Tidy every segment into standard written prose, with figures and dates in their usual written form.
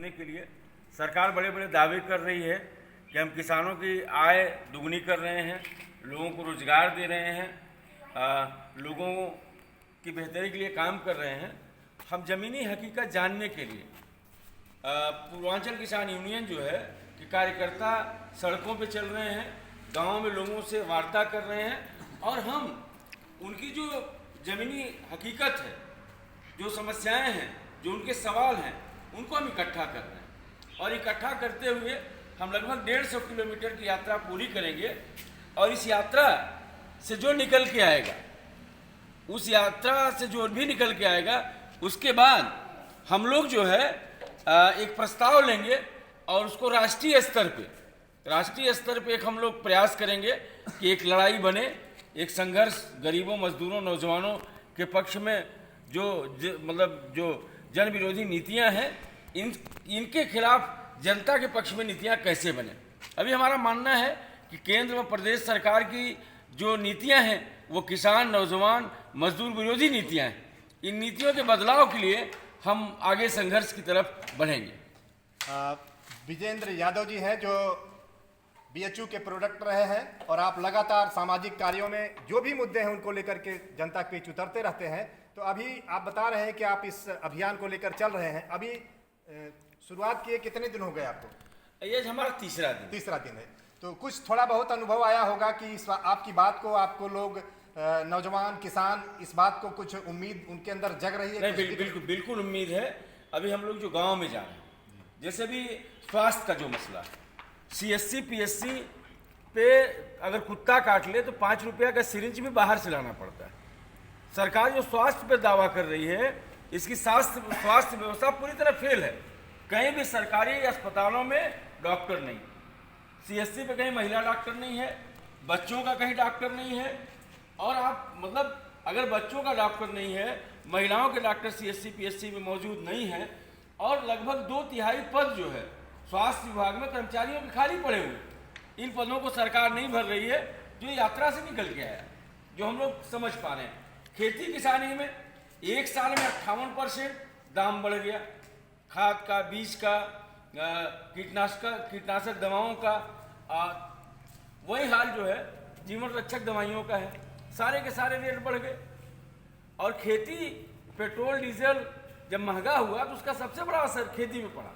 देखने के लिए सरकार बड़े बड़े दावे कर रही है कि हम किसानों की आय दुगनी कर रहे हैं, लोगों को रोजगार दे रहे हैं, लोगों की बेहतरी के लिए काम कर रहे हैं। हम ज़मीनी हकीकत जानने के लिए पूर्वांचल किसान यूनियन जो है कि कार्यकर्ता सड़कों पे चल रहे हैं, गाँव में लोगों से वार्ता कर रहे हैं और हम उनकी जो ज़मीनी हकीकत है, जो समस्याएं हैं, जो उनके सवाल हैं, उनको हम इकट्ठा कर रहे हैं। और इकट्ठा करते हुए हम लगभग 150 किलोमीटर की यात्रा पूरी करेंगे और इस यात्रा से जो निकल के आएगा, उस यात्रा से जो भी निकल के आएगा, उसके बाद हम लोग जो है एक प्रस्ताव लेंगे और उसको राष्ट्रीय स्तर पे एक हम लोग प्रयास करेंगे कि एक लड़ाई बने, एक संघर्ष गरीबों, मजदूरों, नौजवानों के पक्ष में जो जन विरोधी नीतियां हैं, इनके खिलाफ जनता के पक्ष में नीतियां कैसे बने। अभी हमारा मानना है कि केंद्र व प्रदेश सरकार की जो नीतियां हैं वो किसान, नौजवान, मजदूर विरोधी नीतियां हैं। इन नीतियों के बदलाव के लिए हम आगे संघर्ष की तरफ बढ़ेंगे। विजेंद्र यादव जी हैं जो बीएचयू के प्रोडक्ट रहे हैं और आप लगातार सामाजिक कार्यों में जो भी मुद्दे हैं उनको लेकर के जनता के बीच उतरते रहते हैं। तो अभी आप बता रहे हैं कि आप इस अभियान को लेकर चल रहे हैं। अभी शुरुआत किए कितने दिन हो गए आपको? ये हमारा तीसरा दिन है। तो कुछ थोड़ा बहुत अनुभव आया होगा कि इस आपकी बात को आपको लोग नौजवान किसान इस बात को कुछ उम्मीद उनके अंदर जग रही है? नहीं, बिल्कुल उम्मीद है। अभी हम लोग जो गाँव में जा रहे हैं, जैसे भी स्वास्थ्य का जो मसला है, CSC PSC पे अगर कुत्ता काट ले तो 5 रुपया का सिरिंज भी बाहर से लाना पड़ता है। सरकार जो स्वास्थ्य पे दावा कर रही है, इसकी स्वास्थ्य व्यवस्था पूरी तरह फेल है। कहीं भी सरकारी अस्पतालों में डॉक्टर नहीं, CSC पे कहीं महिला डॉक्टर नहीं है, बच्चों का कहीं डॉक्टर नहीं है। और आप अगर बच्चों का डॉक्टर नहीं है, महिलाओं के डॉक्टर CSC PSC में मौजूद नहीं है और लगभग 2/3 पद जो है स्वास्थ्य विभाग में कर्मचारियों के खाली पड़े हुए। इन पदों को सरकार नहीं भर रही है, जो यात्रा से निकल के आया, जो हम लोग समझ पा रहे हैं। खेती किसानी में एक साल में 58% दाम बढ़ गया, खाद का, बीज का, कीटनाशक दवाओं का। वही हाल जो है जीवन रक्षक दवाइयों का है, सारे के सारे रेट बढ़ गए। और खेती, पेट्रोल डीजल जब महंगा हुआ तो उसका सबसे बड़ा असर खेती में पड़ा।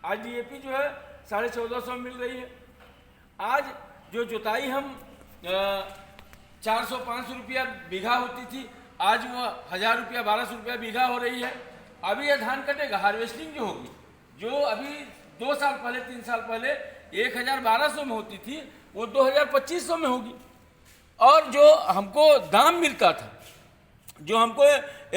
आज DAP जो है 1450 मिल रही है। आज जो जुताई हम 400-500 रुपया बीघा होती थी, आज वो 1000 रुपया 1200 रुपया बीघा हो रही है। अभी यह धान कटेगा, हार्वेस्टिंग जो होगी, जो अभी 2 साल पहले 3 साल पहले 1200 में होती थी, वो 2200 में होगी। और जो हमको दाम मिलता था, जो हमको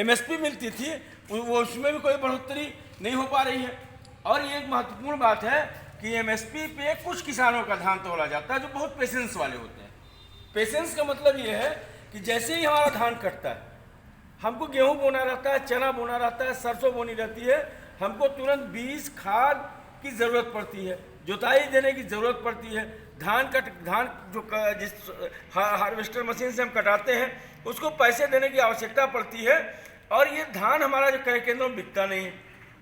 MSP मिलती थी, वो उसमें भी कोई बढ़ोतरी नहीं हो पा रही है। और ये एक महत्वपूर्ण बात है कि MSP पे कुछ किसानों का धान तोड़ा जाता है जो बहुत पेशेंस वाले होते हैं। पेशेंस का मतलब ये है कि जैसे ही हमारा धान कटता है, हमको गेहूं बोना रहता है, चना बोना रहता है, सरसों बोनी रहती है, हमको तुरंत बीज, खाद की ज़रूरत पड़ती है, जुताई देने की ज़रूरत पड़ती है। धान जो जिस हार्वेस्टर मशीन से हम कटाते हैं, उसको पैसे देने की आवश्यकता पड़ती है। और ये धान हमारा जो क्रय केंद्रों में बिकता नहीं है,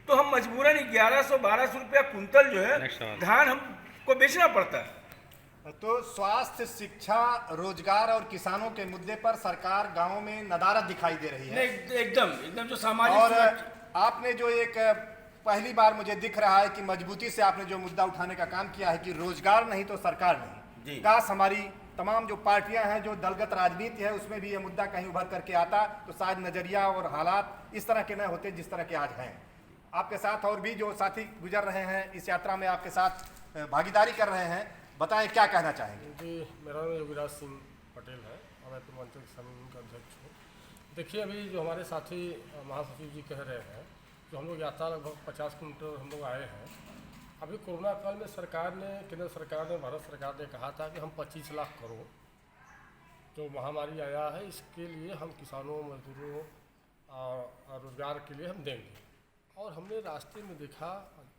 तो हम मजबूरन 1100-1200 रुपया कुंतल जो है धान हमको बेचना पड़ता है। तो स्वास्थ्य, शिक्षा, रोजगार और किसानों के मुद्दे पर सरकार गांवों में नदारद दिखाई दे रही है। एकदम जो सामाजिक, और आपने जो एक पहली बार मुझे दिख रहा है कि मजबूती से आपने जो मुद्दा उठाने का काम किया है कि रोजगार नहीं तो सरकार नहीं। काश हमारी तमाम जो पार्टियां हैं, जो दलगत राजनीति है, उसमें भी ये मुद्दा कहीं उभर करके आता तो शायद नजरिया और हालात इस तरह के न होते जिस तरह के आज हैं। आपके साथ और भी जो साथी गुजर रहे हैं इस यात्रा में, आपके साथ भागीदारी कर रहे हैं, बताएं क्या कहना चाहेंगे? जी, मेरा नाम योगीराज सिंह पटेल है और मैं पूर्वांचल किसान यूनियन का अध्यक्ष हूँ। देखिए, अभी जो हमारे साथी महासचिव जी कह रहे हैं, जो हम लोग यात्रा लगभग 50 किलोमीटर हम लोग आए हैं। अभी कोरोना काल में केंद्र सरकार ने, भारत सरकार ने कहा था कि हम 25 लाख करोड़ जो महामारी आया है, इसके लिए हम किसानों, मजदूरों और रोजगार के लिए हम देंगे। और हमने रास्ते में देखा,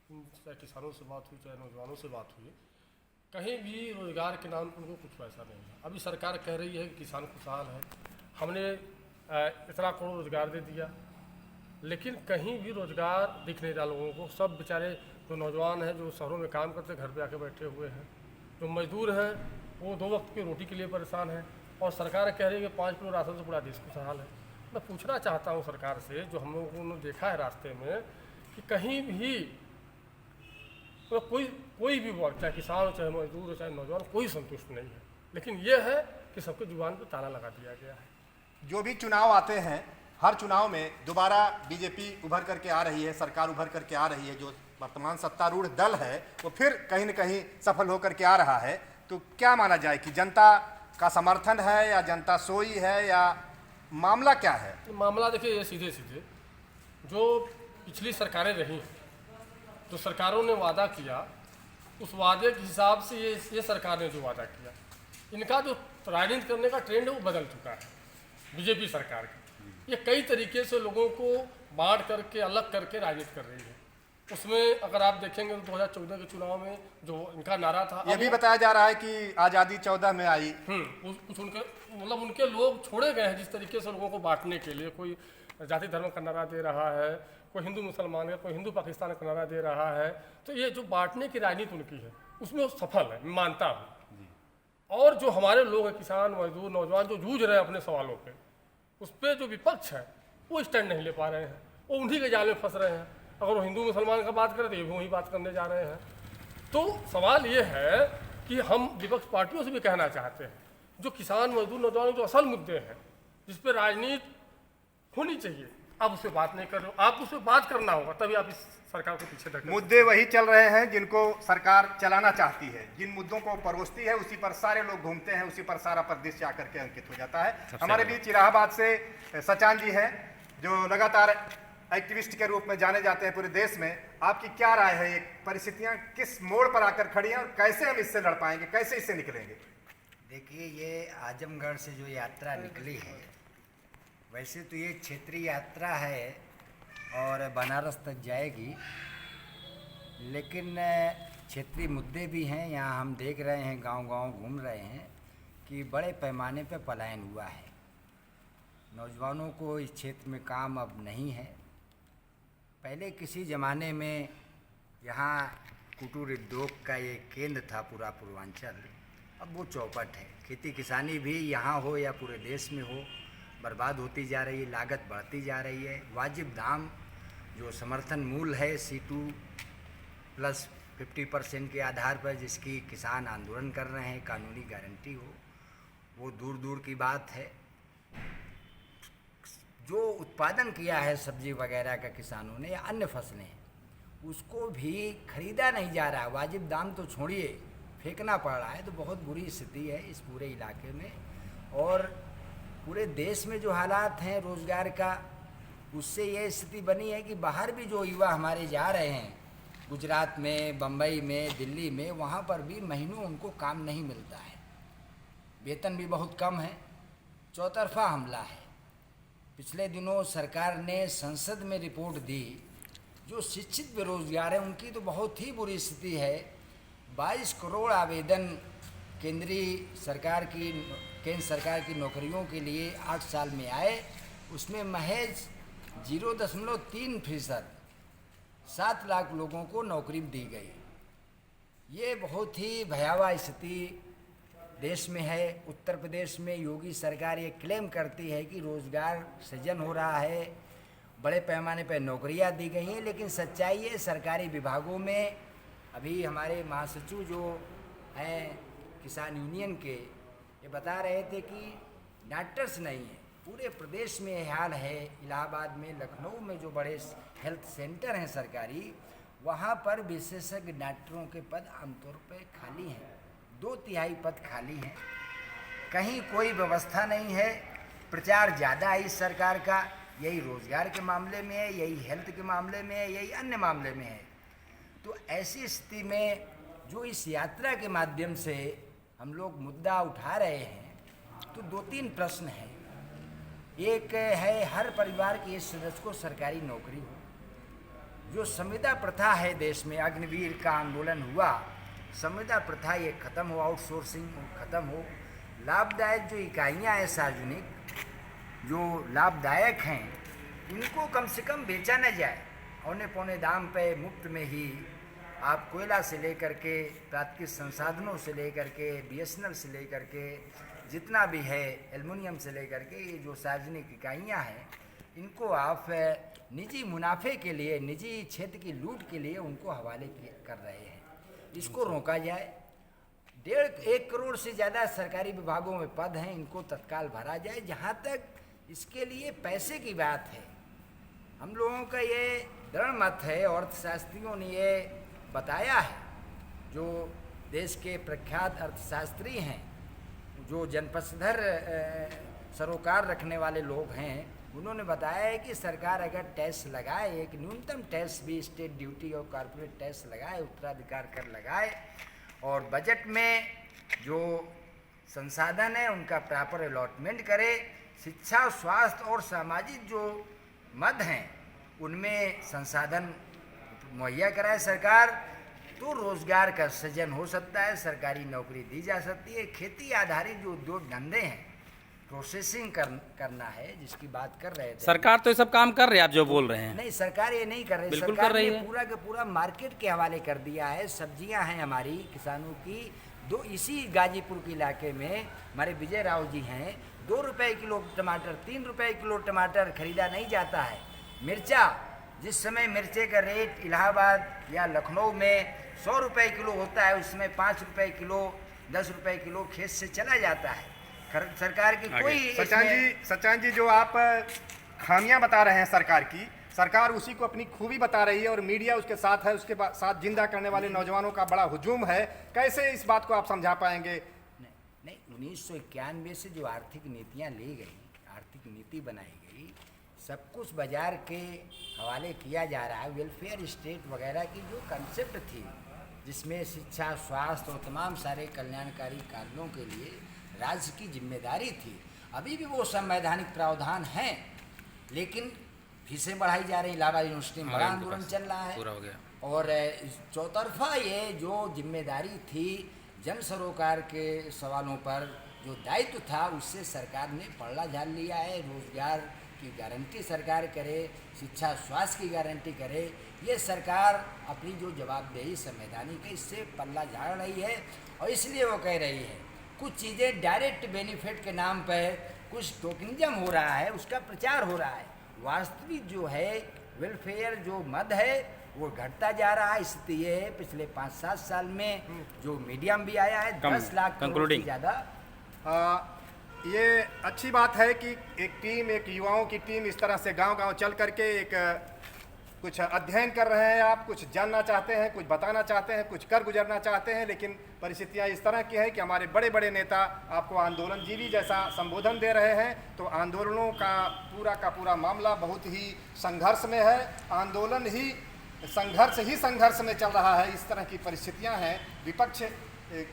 चाहे किसानों से बात हुई, चाहे नौजवानों से बात हुई, कहीं भी रोजगार के नाम पर उनको कुछ पैसा नहीं है। अभी सरकार कह रही है कि किसान खुशहाल है, हमने इतना करोड़ रोजगार दे दिया, लेकिन कहीं भी रोजगार दिख नहीं रहा लोगों को। सब बेचारे जो नौजवान हैं जो शहरों में काम करते घर पे आके बैठे हुए हैं, जो मजदूर हैं वो 2 वक्त की रोटी के लिए परेशान हैं, और सरकार कह रही है कि 5 किलो राशन से पूरा देश खुशहाल है। मैं पूछना चाहता हूँ सरकार से, जो हम लोगों ने देखा है रास्ते में कि कहीं भी तो कोई भी वर्ग, चाहे किसान हो, चाहे मजदूर हो, चाहे नौजवान, कोई संतुष्ट नहीं है। लेकिन ये है कि सबके जुबान पर ताला लगा दिया गया है। जो भी चुनाव आते हैं, हर चुनाव में दोबारा बीजेपी उभर करके आ रही है, सरकार उभर करके आ रही है, जो वर्तमान सत्तारूढ़ दल है वो फिर कहीं न कहीं सफल होकर के आ रहा है। तो क्या माना जाए कि जनता का समर्थन है या जनता सोई है या मामला क्या है? मामला देखिए, ये सीधे सीधे जो पिछली सरकारें रही हैं, जो सरकारों ने वादा किया, उस वादे के हिसाब से ये सरकार ने जो वादा किया, इनका जो राजनीति करने का ट्रेंड है वो बदल चुका है। बीजेपी सरकार की ये कई तरीके से लोगों को बांट करके, अलग करके राजनीति कर रही है। उसमें अगर आप देखेंगे तो 2014 के चुनाव में जो इनका नारा था, ये भी बताया जा रहा है कि आज़ादी 14 में आई। कुछ उनके मतलब उनके लोग छोड़े गए हैं जिस तरीके से लोगों को बांटने के लिए। कोई जाति धर्म का नारा दे रहा है, कोई हिंदू मुसलमान है, कोई हिंदू पाकिस्तान का नारा दे रहा है। तो ये जो बांटने की राजनीति उनकी है उसमें वो सफल है, मैं मानता हूँ। और जो हमारे लोग हैं, किसान, मजदूर, नौजवान, जो जूझ रहे हैं अपने सवालों पे, उस पर जो विपक्ष है वो स्टैंड नहीं ले पा रहे हैं, वो उन्हीं के जाल में फंस रहे हैं। अगर वो हिंदू मुसलमान का बात करें तो ये भी वही बात करने जा रहे हैं। तो सवाल ये है कि हम विपक्ष पार्टियों से भी कहना चाहते हैं, जो किसान, मजदूर, नौजवान जो असल मुद्दे हैं जिस पर राजनीति होनी चाहिए, आप उस पर बात नहीं कर रहे हो। आप उस पर बात करना होगा, तभी आप इस सरकार को पीछे ढकेल। मुद्दे वही चल रहे हैं जिनको सरकार चलाना चाहती है, जिन मुद्दों को परोसती है उसी पर सारे लोग घूमते हैं, उसी पर सारा परिदृश्य आकर के अंकित हो जाता है। हमारे बीच इलाहाबाद से सचान जी हैं, जो लगातार एक्टिविस्ट के रूप में जाने जाते हैं पूरे देश में। आपकी क्या राय है, ये परिस्थितियां किस मोड़ पर आकर खड़ी हैं और कैसे हम इससे लड़ पाएंगे, कैसे इससे निकलेंगे? देखिए, ये आजमगढ़ से जो यात्रा निकली है, वैसे तो ये क्षेत्रीय यात्रा है और बनारस तक जाएगी, लेकिन क्षेत्रीय मुद्दे भी हैं। यहाँ हम देख रहे हैं, गांव-गांव घूम रहे हैं कि बड़े पैमाने पर पलायन हुआ है। नौजवानों को इस क्षेत्र में काम अब नहीं है। पहले किसी ज़माने में यहाँ कुटीर उद्योग का ये केंद्र था पूरा पूर्वांचल, अब वो चौपट है। खेती किसानी भी यहाँ हो या पूरे देश में हो, बर्बाद होती जा रही है, लागत बढ़ती जा रही है। वाजिब दाम जो समर्थन मूल्य है C2 प्लस 50% के आधार पर जिसकी किसान आंदोलन कर रहे हैं, कानूनी गारंटी हो, वो दूर दूर की बात है। जो उत्पादन किया है सब्जी वगैरह का किसानों ने या अन्य फसलें, उसको भी खरीदा नहीं जा रहा। वाजिब दाम तो छोड़िए, फेंकना पड़ रहा है। तो बहुत बुरी स्थिति है इस पूरे इलाके में, और पूरे देश में जो हालात हैं रोज़गार का, उससे ये स्थिति बनी है कि बाहर भी जो युवा हमारे जा रहे हैं, गुजरात में, बम्बई में, दिल्ली में, वहाँ पर भी महीनों उनको काम नहीं मिलता है, वेतन भी बहुत कम है, चौतरफा हमला है। पिछले दिनों सरकार ने संसद में रिपोर्ट दी, जो शिक्षित बेरोजगार हैं उनकी तो बहुत ही बुरी स्थिति है। 22 करोड़ आवेदन केंद्र सरकार की नौकरियों के लिए 8 साल में आए, उसमें महज 0.3% 7 लाख लोगों को नौकरी दी गई। ये बहुत ही भयावह स्थिति देश में है। उत्तर प्रदेश में योगी सरकार ये क्लेम करती है कि रोज़गार सृजन हो रहा है, बड़े पैमाने पर नौकरियां दी गई हैं, लेकिन सच्चाई है सरकारी विभागों में अभी हमारे महासचिव जो हैं किसान यूनियन के, ये बता रहे थे कि डॉक्टर्स नहीं है। पूरे प्रदेश में यह हाल है। इलाहाबाद में, लखनऊ में जो बड़े हेल्थ सेंटर हैं सरकारी, वहाँ पर विशेषज्ञ डॉक्टरों के पद आमतौर पर खाली हैं, 2/3 पद खाली हैं। कहीं कोई व्यवस्था नहीं है। प्रचार ज़्यादा है इस सरकार का, यही रोज़गार के मामले में है, यही हेल्थ के मामले में है, यही अन्य मामले में है। तो ऐसी स्थिति में जो इस यात्रा के माध्यम से हम लोग मुद्दा उठा रहे हैं, तो 2-3 प्रश्न हैं। एक है, हर परिवार के इस सदस्य को सरकारी नौकरी हो। जो संविदा प्रथा है देश में, अग्निवीर का आंदोलन हुआ, संविदा प्रथा ये ख़त्म हो, आउटसोर्सिंग ख़त्म हो। लाभदायक जो इकाइयाँ हैं सार्वजनिक, जो लाभदायक हैं, इनको कम से कम बेचा न जाए, औने पौने दाम पे मुफ्त में ही आप कोयला से लेकर के प्राकृतिक संसाधनों से लेकर के BSNL से लेकर के जितना भी है एल्युमिनियम से लेकर के ये जो सार्वजनिक इकाइयाँ हैं इनको आप निजी मुनाफे के लिए, निजी क्षेत्र की लूट के लिए उनको हवाले कर रहे हैं। इसको रोका जाए। 1.5 करोड़ से ज़्यादा सरकारी विभागों में पद हैं, इनको तत्काल भरा जाए। जहाँ तक इसके लिए पैसे की बात है, हम लोगों का ये दृढ़ मत है, अर्थशास्त्रियों ने ये बताया है, जो देश के प्रख्यात अर्थशास्त्री हैं, जो जनपदधर सरोकार रखने वाले लोग हैं, उन्होंने बताया है कि सरकार अगर टैक्स लगाए, एक न्यूनतम टैक्स भी स्टेट ड्यूटी और कॉर्पोरेट टैक्स लगाए, उत्तराधिकार कर लगाए और बजट में जो संसाधन है उनका प्रॉपर अलॉटमेंट करे, शिक्षा, स्वास्थ्य और सामाजिक जो मद हैं उनमें संसाधन मुहैया कराए सरकार, तो रोजगार का सृजन हो सकता है, सरकारी नौकरी दी जा सकती है। खेती आधारित जो उद्योग धंधे हैं, प्रोसेसिंग करना है जिसकी बात कर रहे थे, सरकार तो ये सब काम कर रही है, आप जो बोल रहे हैं। नहीं, सरकार ये नहीं कर रही। बिल्कुल सरकार कर रही ने है। पूरा का पूरा मार्केट के हवाले कर दिया है। सब्जियां हैं हमारी किसानों की, इसी गाजीपुर के इलाके में हमारे विजय राव जी हैं, 2 रुपये किलो टमाटर, 3 रुपये किलो टमाटर खरीदा नहीं जाता है। मिर्चा, जिस समय मिर्चे का रेट इलाहाबाद या लखनऊ में 100 रुपये किलो होता है, उसमें 5 रुपये किलो, 10 रुपये किलो खेत से चला जाता है। सरकार की कोई सचान जी जो आप खामियां बता रहे हैं सरकार की, सरकार उसी को अपनी खूबी बता रही है और मीडिया उसके साथ है, उसके साथ जिंदा करने वाले नौजवानों का बड़ा हुजूम है। कैसे इस बात को आप समझा पाएंगे? नहीं, 1991 से जो आर्थिक नीतियाँ ली गई, आर्थिक नीति बनाई गई, सब कुछ बाजार के हवाले किया जा रहा है। वेलफेयर स्टेट वगैरह की जो कंसेप्ट थी, जिसमें शिक्षा, स्वास्थ्य और तमाम सारे कल्याणकारी कार्यों के लिए राज्य की जिम्मेदारी थी, अभी भी वो संवैधानिक प्रावधान हैं, लेकिन फीसें बढ़ाई जा रही। इलाहाबाद यूनिवर्सिटी में बड़ा आंदोलन चल रहा है पूरा हो गया। और चौतरफा ये जो जिम्मेदारी थी जन सरोकार के सवालों पर जो दायित्व था, उससे सरकार ने पलड़ा झाड़ लिया है। रोजगार की गारंटी सरकार करे, शिक्षा स्वास्थ्य की गारंटी करे, ये सरकार अपनी जो जवाबदेही संवैधानिक है इससे पल्ला झाड़ रही है। और इसलिए वो कह रही है कुछ चीज़ें डायरेक्ट बेनिफिट के नाम पर कुछ टोकनिज्म हो रहा है, उसका प्रचार हो रहा है। वास्तविक जो है वेलफेयर जो मद है वो घटता जा रहा है। स्थिति ये है पिछले 5-7 साल में जो मीडियम भी आया है 10 लाख करोड़ से ज़्यादा। ये अच्छी बात है कि एक टीम, एक युवाओं की टीम इस तरह से गांव-गांव चल करके एक कुछ अध्ययन कर रहे हैं। आप कुछ जानना चाहते हैं, कुछ बताना चाहते हैं, कुछ कर गुजरना चाहते हैं, लेकिन परिस्थितियां इस तरह की है कि हमारे बड़े बड़े नेता आपको आंदोलनजीवी जैसा संबोधन दे रहे हैं। तो आंदोलनों का पूरा मामला बहुत ही संघर्ष में है। आंदोलन ही संघर्ष में चल रहा है। इस तरह की परिस्थितियां हैं। विपक्ष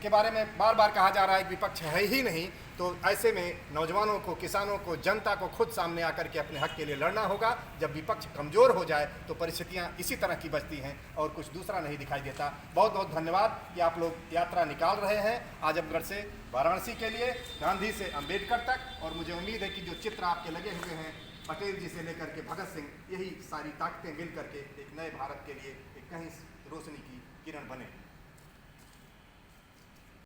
के बारे में बार बार कहा जा रहा है कि विपक्ष है ही नहीं, तो ऐसे में नौजवानों को, किसानों को, जनता को खुद सामने आकर के अपने हक के लिए लड़ना होगा। जब विपक्ष कमज़ोर हो जाए तो परिस्थितियां इसी तरह की बचती हैं और कुछ दूसरा नहीं दिखाई देता। बहुत बहुत धन्यवाद कि आप लोग यात्रा निकाल रहे हैं आजमगढ़ से वाराणसी के लिए, गांधी से अंबेडकर तक। और मुझे उम्मीद है कि जो चित्र आपके लगे हुए हैं पटेल जी से लेकर के भगत सिंह, यही सारी ताकतें मिल करके एक नए भारत के लिए एक कहीं रोशनी की किरण बने।